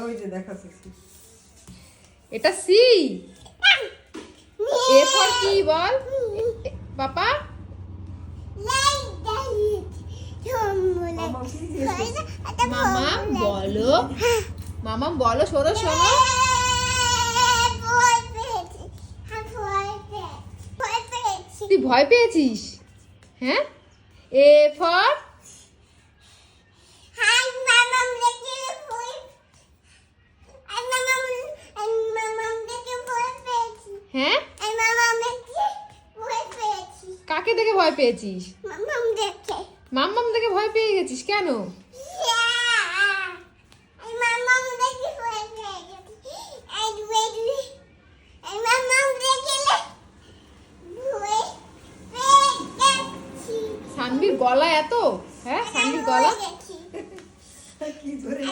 ওই যে দেখাচ্ছি। এটা সি। এ ফর কি বল পাপা? মামা বলো, মামা বলো, শোনো শোনো। তুই ভয় পেয়েছিস? হ্যাঁ। এ ফর হ্যাঁ। কাকে দেখে ভয় পেয়েছিস? মাম্মাম দেখে ভয় পেয়ে গেছিস কেন? সানভির গলা এত, হ্যাঁ সানভির গলা কি ধরে